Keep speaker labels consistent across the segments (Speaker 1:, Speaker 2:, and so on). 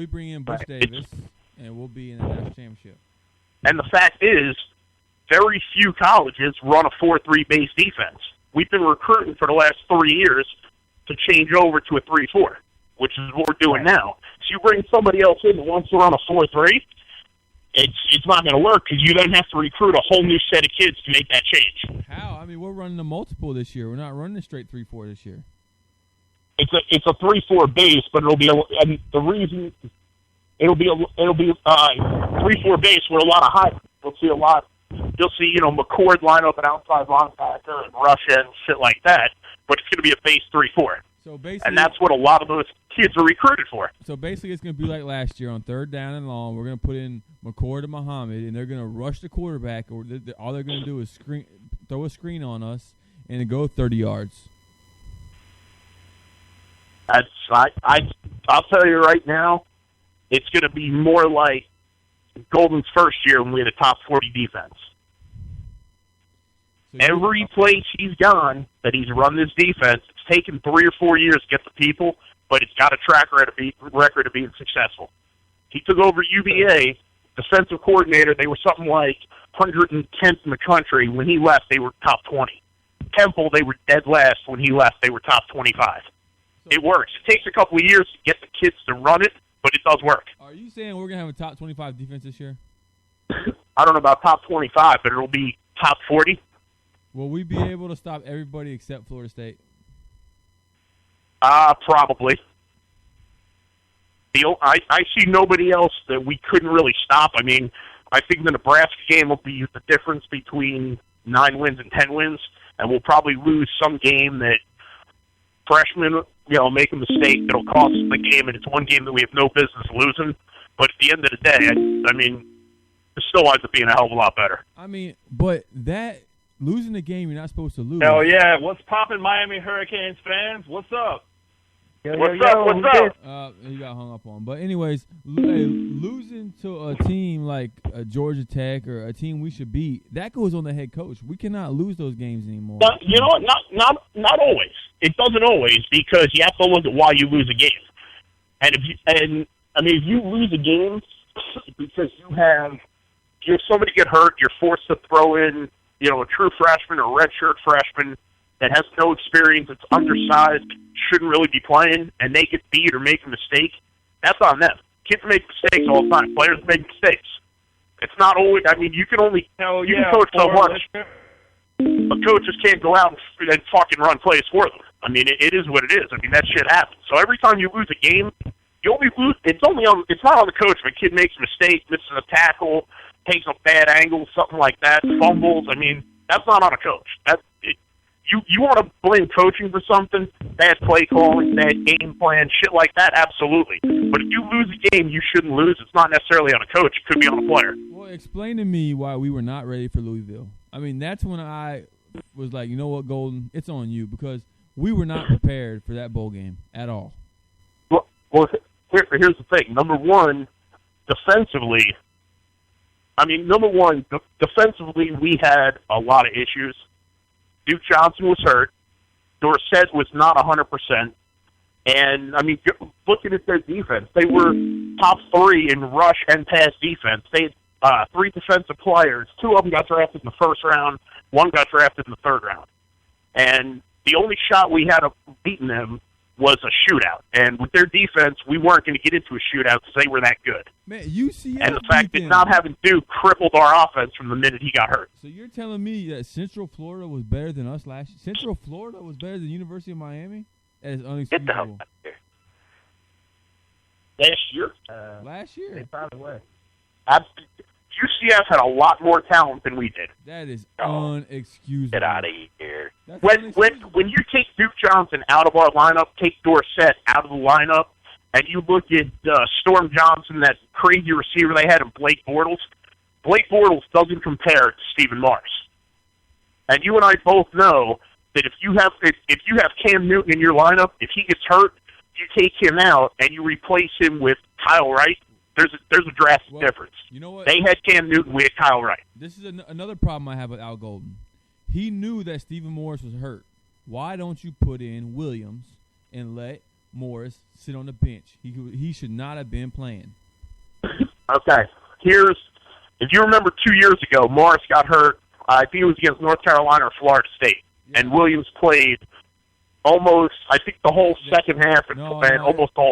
Speaker 1: we bring in Bush Davis, and we'll be in the national championship.
Speaker 2: And the fact is, very few colleges run a 4-3 base defense. We've been recruiting for the last 3 years to change over to a 3-4, which is what we're doing now. So you bring somebody else in that wants to run a 4-3, it's not going to work because you then have to recruit a whole new set of kids to make that change.
Speaker 1: How? I mean, we're running a multiple this year. We're not running a straight 3-4 this year.
Speaker 2: It's a 3-4 base, but it'll be the reason it'll be 3-4 base with a lot of height. You'll see McCord line up an outside linebacker and rush and shit like that, but it's going to be a base 3-4.
Speaker 1: So basically,
Speaker 2: and that's what a lot of those kids are recruited for.
Speaker 1: So basically, it's going to be like last year on third down and long. We're going to put in McCord and Muhammad, and they're going to rush the quarterback. Or all they're going to do is throw a screen on us and then go 30 yards.
Speaker 2: I'll tell you right now, it's going to be more like Golden's first year when we had a top 40 defense. So every place he's gone that he's run this defense, it's taken 3 or 4 years to get the people, but it's got a track record of being successful. He took over UVA, defensive coordinator. They were something like 110th in the country. When he left, they were top 20. Temple, they were dead last. When he left, they were top 25. It works. It takes a couple of years to get the kids to run it, but it does work.
Speaker 1: Are you saying we're going to have a top 25 defense this year?
Speaker 2: I don't know about top 25, but it'll be top 40.
Speaker 1: Will we be able to stop everybody except Florida State?
Speaker 2: Probably. I see nobody else that we couldn't really stop. I mean, I think the Nebraska game will be the difference between 9 wins and 10 wins, and we'll probably lose some game that freshmen, make a mistake that'll cost us the game, and it's one game that we have no business losing. But at the end of the day, I mean, it still winds up being a hell of a lot better.
Speaker 1: I mean, but that losing the game you're not supposed to lose.
Speaker 3: Hell yeah. What's poppin', Miami Hurricanes fans? What's up?
Speaker 2: What's up?
Speaker 1: He got hung up on. But anyways, losing to a team like Georgia Tech or a team we should beat, that goes on the head coach. We cannot lose those games anymore.
Speaker 2: You know what? Not always. It doesn't always, because you have to look at why you lose a game. And if you lose a game because you have somebody get hurt, you're forced to throw in, a true freshman or redshirt freshman that has no experience, it's undersized, shouldn't really be playing, and they get beat or make a mistake, that's on them. Kids make mistakes all the time. Players make mistakes. It's not always. I mean, you can only you can coach so much, but coaches can't go out and fucking run plays for them. I mean, it is what it is. I mean, that shit happens. So every time you lose a game, you only lose. It's not on the coach. If a kid makes a mistake, misses a tackle, takes a bad angle, something like that, fumbles. I mean, that's not on a coach. You want to blame coaching for something, bad play calling, bad game plan, shit like that, absolutely. But if you lose a game you shouldn't lose, it's not necessarily on a coach. It could be on a player.
Speaker 1: Well, explain to me why we were not ready for Louisville. I mean, that's when I was like, you know what, Golden, it's on you, because we were not prepared for that bowl game at all.
Speaker 2: Well, here's the thing. Number one, defensively, we had a lot of issues. Duke Johnson was hurt. Dorsett was not 100%. And, I mean, looking at their defense, they were top 3 in rush and pass defense. They had 3 defensive players. 2 of them got drafted in the first round. 1 got drafted in the third round. And the only shot we had of beating them was a shootout. And with their defense, we weren't going to get into a shootout because they were that good.
Speaker 1: Man, UCF
Speaker 2: and the fact that not having Duke crippled our offense from the minute he got hurt.
Speaker 1: So you're telling me that Central Florida was better than us last year? Central Florida was better than University of Miami? That is unexcusable.
Speaker 2: Get the hell out of here. Last year?
Speaker 1: Last year.
Speaker 3: They probably were.
Speaker 2: UCF had a lot more talent than we did.
Speaker 1: That is unexcusable.
Speaker 2: Get out of here. When you take Duke Johnson out of our lineup, take Dorsett out of the lineup, and you look at Storm Johnson, that crazy receiver they had in Blake Bortles doesn't compare to Stephen Morris. And you and I both know that if you have Cam Newton in your lineup, if he gets hurt, you take him out and you replace him with Kyle Wright. There's a drastic difference.
Speaker 1: You know what?
Speaker 2: They had Cam Newton, we had Kyle Wright.
Speaker 1: This is another problem I have with Al Golden. He knew that Stephen Morris was hurt. Why don't you put in Williams and let Morris sit on the bench. He should not have been playing.
Speaker 2: Okay. If you remember 2 years ago, Morris got hurt. I think it was against North Carolina or Florida State. Yeah. And Williams played almost, I think, the whole second half and almost the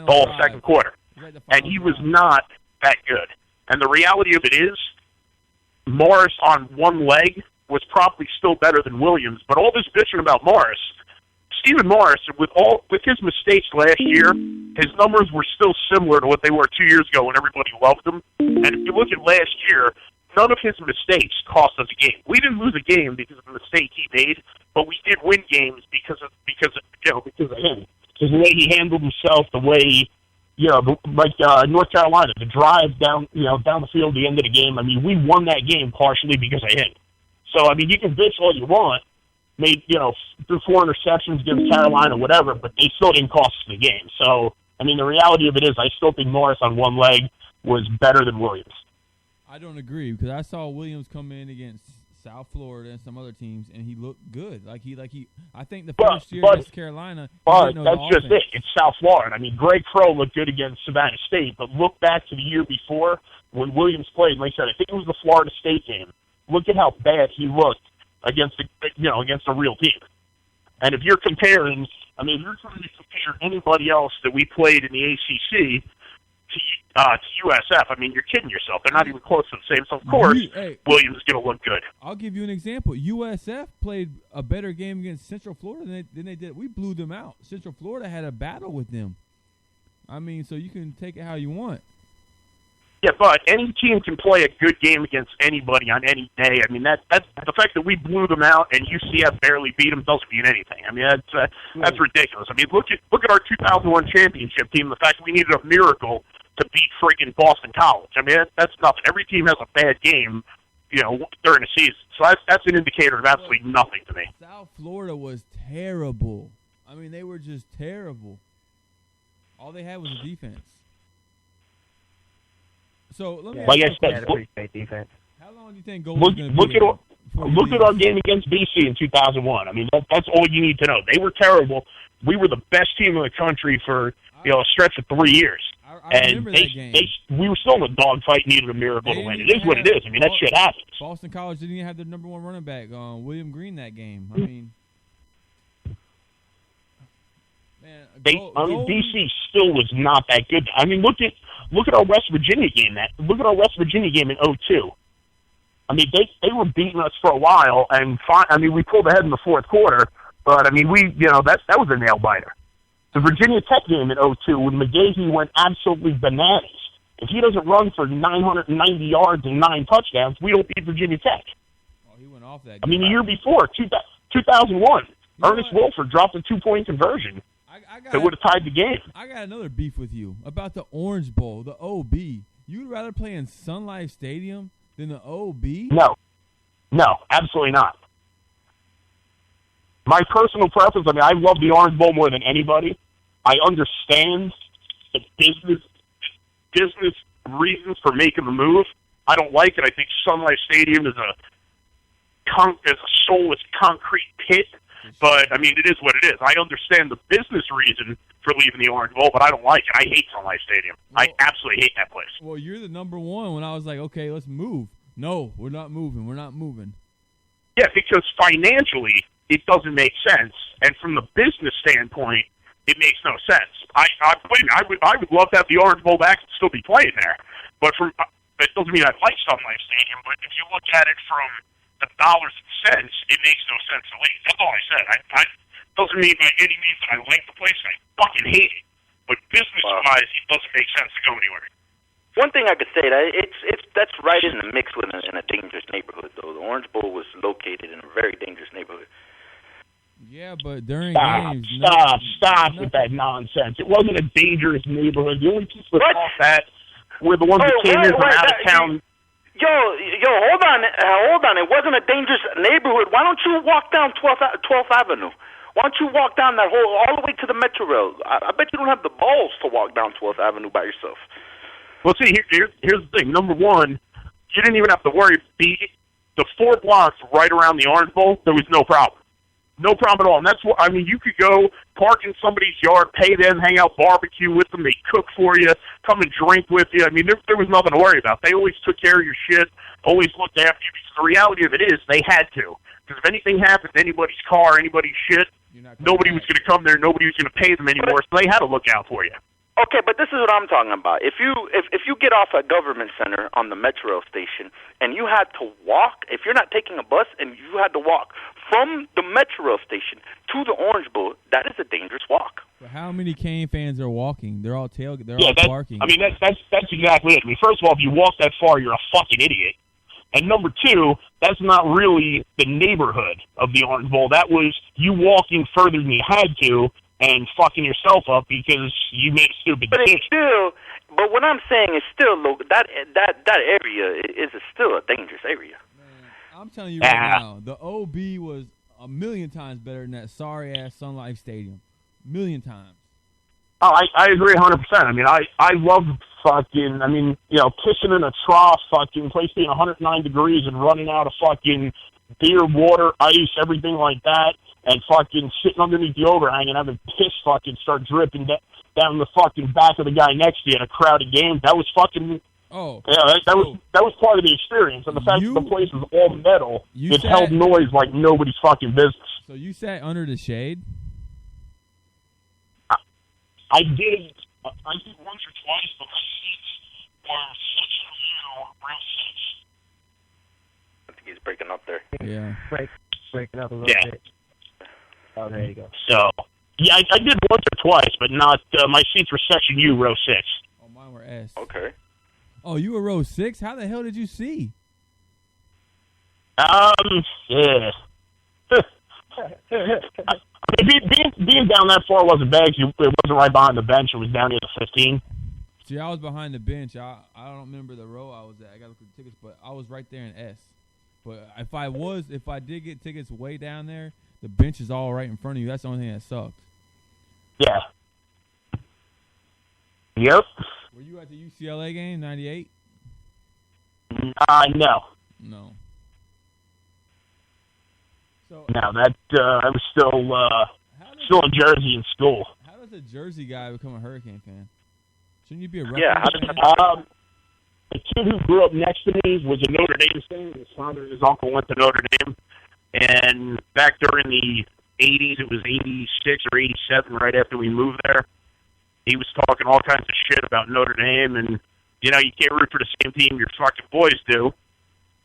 Speaker 2: whole second quarter. And he was not that good. And the reality of it is, Morris on one leg was probably still better than Williams. But all this bitching about Morris, Stephen Morris, with his mistakes last year, his numbers were still similar to what they were 2 years ago when everybody loved him. And if you look at last year, none of his mistakes cost us a game. We didn't lose a game because of the mistake he made, but we did win games because of him. Because the way he handled himself, the way, North Carolina, the drive down the field at the end of the game. I mean, we won that game partially because of him. So, I mean, you can bitch all you want, made, threw 4 interceptions against Carolina, whatever, but they still didn't cost us the game. So, I mean, the reality of it is I still think Morris on one leg was better than Williams.
Speaker 1: I don't agree because I saw Williams come in against South Florida and some other teams, and he looked good. I think the first year against Carolina,
Speaker 2: but that's just it. It's South Florida. I mean, Greg Crow looked good against Savannah State, but look back to the year before when Williams played. Like I said, I think it was the Florida State game. Look at how bad he looked against a real team. And if you're comparing, I mean, if you're trying to compare anybody else that we played in the ACC to USF, I mean, you're kidding yourself. They're not even close to the same. So, of course, Williams is going to look good.
Speaker 1: I'll give you an example. USF played a better game against Central Florida than they did. We blew them out. Central Florida had a battle with them. I mean, so you can take it how you want.
Speaker 2: Yeah, but any team can play a good game against anybody on any day. I mean, that's the fact that we blew them out and UCF barely beat them doesn't mean anything. I mean, that's ridiculous. I mean, look at our 2001 championship team. The fact that we needed a miracle to beat freaking Boston College. I mean, that's nothing. Every team has a bad game, during the season. So that's an indicator of absolutely nothing to me.
Speaker 1: South Florida was terrible. I mean, they were just terrible. All they had was a defense. So let me
Speaker 2: like I said,
Speaker 1: defense. How long do you think Golden's going to be?
Speaker 2: Look at our game against BC in 2001. I mean, that's all you need to know. They were terrible. We were the best team in the country for a stretch of 3 years.
Speaker 1: I remember that game.
Speaker 2: We were still in a dogfight, needed a miracle to win. It is what it is. I mean, that shit happens.
Speaker 1: Boston College didn't even have their number one running back, William Green, that game. I mean,
Speaker 2: BC still was not that good. I mean, look at our West Virginia game. Look at our West Virginia game in 2002. I mean, they were beating us for a while, and we pulled ahead in the fourth quarter. But I mean, that was a nail biter. The Virginia Tech game in 2002, when McGahee went absolutely bananas. If he doesn't run for 990 yards and 9 touchdowns, we don't beat Virginia Tech.
Speaker 1: Oh, he went off that game.
Speaker 2: I mean, the year before, 2001, Ernest Wilford dropped a 2-point conversion that would have tied the game.
Speaker 1: I got another beef with you about the Orange Bowl, the OB. You'd rather play in Sun Life Stadium than the OB?
Speaker 2: No, absolutely not. My personal preference, I mean, I love the Orange Bowl more than anybody. I understand the business reasons for making the move. I don't like it. I think Sun Life Stadium is a soulless concrete pit. But, I mean, it is what it is. I understand the business reason for leaving the Orange Bowl, but I don't like it. I hate Sun Life Stadium. I absolutely hate that place.
Speaker 1: Well, you're the number one when I was like, okay, let's move. No, we're not moving. We're not moving.
Speaker 2: Yeah, because financially, it doesn't make sense. And from the business standpoint, it makes no sense. I would love to have the Orange Bowl back and still be playing there. But it doesn't mean I like Sun Life Stadium, but if you look at it from the dollars and cents, it makes no sense to leave. That's all I said. I doesn't mean by any means that I like the place. I fucking hate it. But business-wise, it doesn't make sense to go anywhere.
Speaker 4: One thing I could say, that's right in the mix with in a dangerous neighborhood, though. The Orange Bowl was located in a very dangerous neighborhood.
Speaker 1: Yeah, but during games...
Speaker 2: Stop with that nonsense. It wasn't a dangerous neighborhood. The only people that thought that were the ones that came in from out of town...
Speaker 4: Yo, hold on. It wasn't a dangerous neighborhood. Why don't you walk down 12th Avenue? Why don't you walk down that all the way to the Metro Rail? I bet you don't have the balls to walk down 12th Avenue by yourself.
Speaker 2: Well, see, here's the thing. Number one, you didn't even have to worry. The 4 blocks right around the Orange Bowl, there was no problem. No problem at all. And that's what, I mean, you could go park in somebody's yard, pay them, hang out, barbecue with them. They cook for you, come and drink with you. I mean, there was nothing to worry about. They always took care of your shit, always looked after you. Because the reality of it is they had to. Because if anything happened to anybody's car, anybody's shit, nobody was going to come there. Nobody was going to pay them anymore. So they had to look out for you.
Speaker 4: Okay, but this is what I'm talking about. If you get off at Government Center on the metro station and you had to walk, if you're not taking a bus and you had to walk from the metro station to the Orange Bowl, that is a dangerous walk.
Speaker 1: But how many Cane fans are walking? They're all all parking.
Speaker 2: I mean, that's exactly it. I mean, first of all, if you walk that far, you're a fucking idiot. And number two, that's not really the neighborhood of the Orange Bowl. That was you walking further than you had to and fucking yourself up because you made a stupid decision.
Speaker 4: But what I'm saying is still, that area is still a dangerous area.
Speaker 1: Man, I'm telling you right now, the OB was a million times better than that sorry-ass Sun Life Stadium. Million times.
Speaker 2: Oh, I agree 100%. I mean, I love fucking, I mean, you know, pissing in a trough, fucking place being 109 degrees and running out of fucking beer, water, ice, everything like that, and fucking sitting underneath the overhang and having piss fucking start dripping down the fucking back of the guy next to you in a crowded game. That was fucking... Oh, yeah, that was part of the experience, and the fact that the place was all metal, it held noise like nobody's fucking business.
Speaker 1: So you sat under the shade?
Speaker 2: I did. I did once or twice, but my seats were section view, real seats.
Speaker 4: I think he's breaking up there.
Speaker 1: Yeah,
Speaker 5: breaking up a little bit. Oh, there you go.
Speaker 2: So, yeah, I did once or twice, but not. My seats were section U, row 6.
Speaker 1: Oh, mine were S.
Speaker 4: Okay.
Speaker 1: Oh, you were row 6? How the hell did you see?
Speaker 2: Yeah. Being down that far wasn't bad. It wasn't right behind the bench. It was down near the 15.
Speaker 1: See, I was behind the bench. I don't remember the row I was at. I got to look at the tickets, but I was right there in S. But if I did get tickets way down there, the bench is all right in front of you. That's the only thing that sucked.
Speaker 2: Yeah. Yep.
Speaker 1: Were you at the UCLA game, 98?
Speaker 2: No.
Speaker 1: No. So,
Speaker 2: no, I was still in Jersey in school.
Speaker 1: How does a Jersey guy become a Hurricane fan? Shouldn't you be a Rutgers fan?
Speaker 2: The kid who grew up next to me was a Notre Dame fan. His father and his uncle went to Notre Dame. And back during the 80s, it was 86 or 87, right after we moved there, he was talking all kinds of shit about Notre Dame. And, you know, you can't root for the same team your fucking boys do.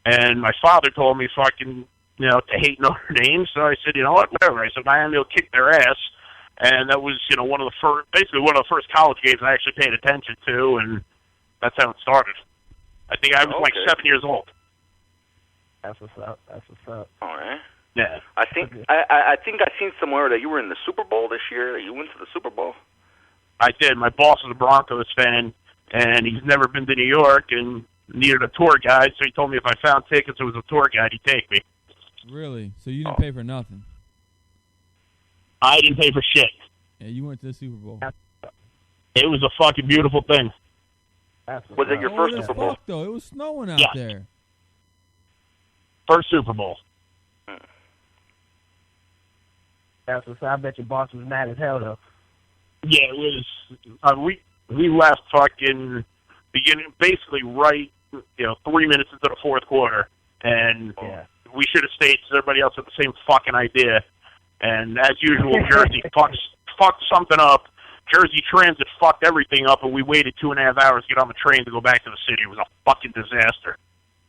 Speaker 2: And my father told me fucking... you know, to hate Notre Dame. So I said, you know what, whatever. I said, Miami will kick their ass. And that was, you know, one of the first college games I actually paid attention to, and that's how it started. I think I was like 7 years old.
Speaker 5: That's what's up.
Speaker 4: All right.
Speaker 2: Yeah.
Speaker 4: I think I seen somewhere that you were in the Super Bowl this year. That you went to the Super Bowl.
Speaker 2: I did. My boss is a Broncos fan, and he's never been to New York and needed a tour guide, so he told me if I found tickets, it was a tour guide, he'd take me.
Speaker 1: Really? So you didn't pay for nothing?
Speaker 2: I didn't pay for shit.
Speaker 1: Yeah, you went to the Super Bowl.
Speaker 2: It was a fucking beautiful thing.
Speaker 4: Was it your first Super Bowl?
Speaker 1: Fuck, though. It was snowing out there.
Speaker 2: First Super Bowl.
Speaker 5: That's what's up. I bet your boss was mad as hell, though.
Speaker 2: Yeah, it was. We left fucking basically right, 3 minutes into the fourth quarter, and we should have stayed because everybody else had the same fucking idea. And as usual, Jersey fucked something up. Jersey Transit fucked everything up, and we waited 2.5 hours to get on the train to go back to the city. It was a fucking disaster.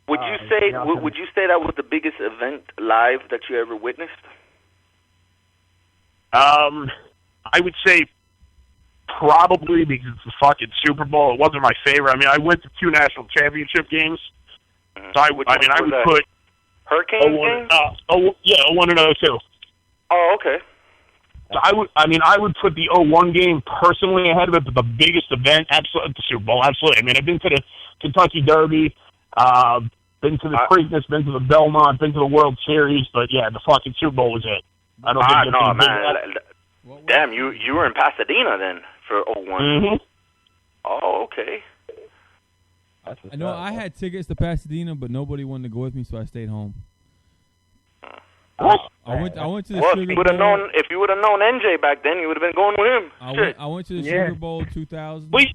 Speaker 4: Would you say that was the biggest event live that you ever witnessed?
Speaker 2: I would say probably because it's the fucking Super Bowl. It wasn't my favorite. I mean, I went to 2 national championship games. So I would put
Speaker 4: Hurricane game?
Speaker 2: 01 and 02.
Speaker 4: Oh, okay.
Speaker 2: So I would put the 01 game personally ahead of it, but the biggest event, absolutely, the Super Bowl, absolutely. I mean, I've been to the Kentucky Derby, been to the Preakness, been to the Belmont, been to the World Series, but yeah, the fucking Super Bowl was it. I don't think
Speaker 4: no, man. Damn, you were in Pasadena then for 01.
Speaker 2: Mm-hmm.
Speaker 4: Oh, okay.
Speaker 1: I know I had tickets to Pasadena, but nobody wanted to go with me, so I stayed home. I went to the
Speaker 4: Well,
Speaker 1: Sugar
Speaker 4: if you would have known NJ back then, you would have been going with him.
Speaker 1: I went to the Sugar Bowl 2000.
Speaker 2: Please